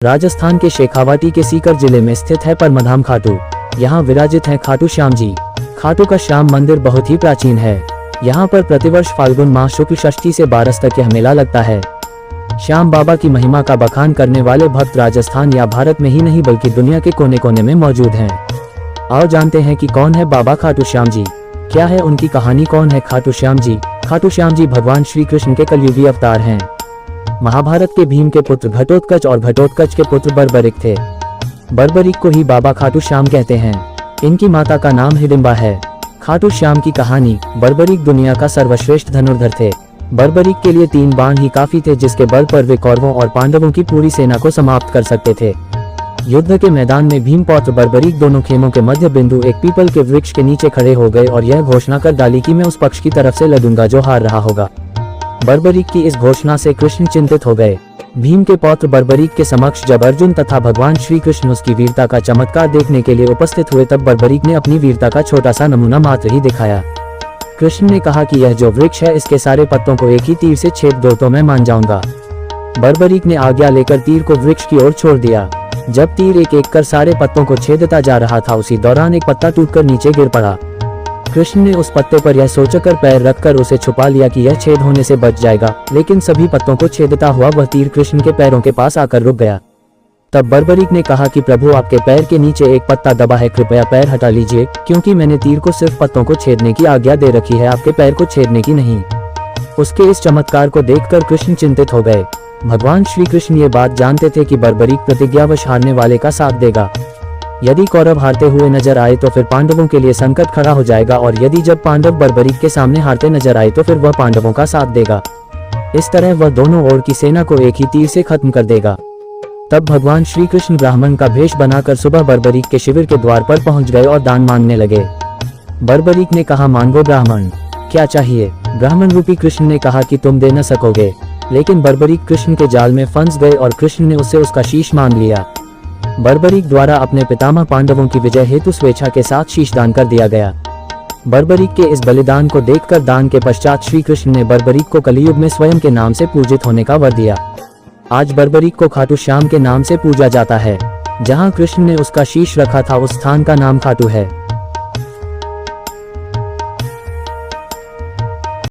राजस्थान के शेखावाटी के सीकर जिले में स्थित है परमधाम खाटू। यहाँ विराजित हैं खाटू श्याम जी। खाटू का श्याम मंदिर बहुत ही प्राचीन है। यहाँ पर प्रतिवर्ष फाल्गुन माह शुक्ल षष्ठी से 12 तक यह मेला लगता है। श्याम बाबा की महिमा का बखान करने वाले भक्त राजस्थान या भारत में ही नहीं बल्कि दुनिया के कोने कोने में मौजूद हैं। आओ जानते हैं कि कौन है बाबा खाटू श्याम जी, क्या है उनकी कहानी, कौन है खाटू श्याम जी। खाटू श्याम जी भगवान श्री कृष्ण के कलयुगी अवतार हैं। महाभारत के भीम के पुत्र घटोत्कच और घटोत्कच के पुत्र बर्बरिक थे। बर्बरिक को ही बाबा खाटू श्याम कहते हैं। इनकी माता का नाम हिडिंबा है। खाटू श्याम की कहानी। बर्बरिक दुनिया का सर्वश्रेष्ठ धनुर्धर थे। बर्बरिक के लिए 3 बाण ही काफी थे, जिसके बल पर वे कौरवों और पांडवों की पूरी सेना को समाप्त कर सकते थे। युद्ध के मैदान में भीम पौत्र बर्बरिक दोनों खेमों के मध्य बिंदु एक पीपल के वृक्ष के नीचे खड़े हो गए और यह घोषणा कर डाली कि मैं उस पक्ष की तरफ से लड़ूंगा जो हार रहा होगा। बर्बरिक की इस घोषणा से कृष्ण चिंतित हो गए। भीम के पौत्र बर्बरिक के समक्ष जब अर्जुन तथा भगवान श्री कृष्ण उसकी वीरता का चमत्कार देखने के लिए उपस्थित हुए, तब बर्बरिक ने अपनी वीरता का छोटा सा नमूना मात्र ही दिखाया। कृष्ण ने कहा कि यह जो वृक्ष है इसके सारे पत्तों को एक ही तीर से छेद दो तो मैं मान जाऊंगा। बर्बरिक ने आज्ञा लेकर तीर को वृक्ष की ओर छोड़ दिया। जब तीर एक एक कर सारे पत्तों को छेदता जा रहा था, उसी दौरान एक पत्ता टूटकर नीचे गिर पड़ा। कृष्ण ने उस पत्ते पर यह सोचकर पैर रखकर उसे छुपा लिया कि यह छेद होने से बच जाएगा, लेकिन सभी पत्तों को छेदता हुआ वह तीर कृष्ण के पैरों के पास आकर रुक गया। तब बर्बरिक ने कहा कि प्रभु, आपके पैर के नीचे एक पत्ता दबा है, कृपया पैर हटा लीजिए, क्योंकि मैंने तीर को सिर्फ पत्तों को छेदने की आज्ञा दे रखी है, आपके पैर को छेदने की नहीं। उसके इस चमत्कार को देखकर कृष्ण चिंतित हो गए। भगवान श्री कृष्ण ये बात जानते थे कि बर्बरिक प्रतिज्ञावश हारने वाले का साथ देगा। यदि कौरव हारते हुए नजर आए तो फिर पांडवों के लिए संकट खड़ा हो जाएगा, और यदि जब पांडव बर्बरिक के सामने हारते नजर आए तो फिर वह पांडवों का साथ देगा। इस तरह वह दोनों ओर की सेना को एक ही तीर से खत्म कर देगा। तब भगवान श्री कृष्ण ब्राह्मण का भेष बनाकर सुबह बर्बरिक के शिविर के द्वार पर पहुंच गए और दान मांगने लगे। बर्बरिक ने कहा, मांगो ब्राह्मण, क्या चाहिए। ब्राह्मण रूपी कृष्ण ने कहा कि तुम दे न सकोगे, लेकिन बर्बरिक कृष्ण के जाल में फंस गए और कृष्ण ने उससे उसका शीश मांग लिया। बर्बरिक द्वारा अपने पितामह पांडवों की विजय हेतु स्वेच्छा के साथ शीश दान कर दिया गया। बर्बरिक के इस बलिदान को देखकर दान के पश्चात श्री कृष्ण ने बर्बरिक को कलियुग में स्वयं के नाम से पूजित होने का वर दिया। आज बर्बरिक को खाटू श्याम के नाम से पूजा जाता है। जहां कृष्ण ने उसका शीश रखा था, उस स्थान का नाम खाटू है।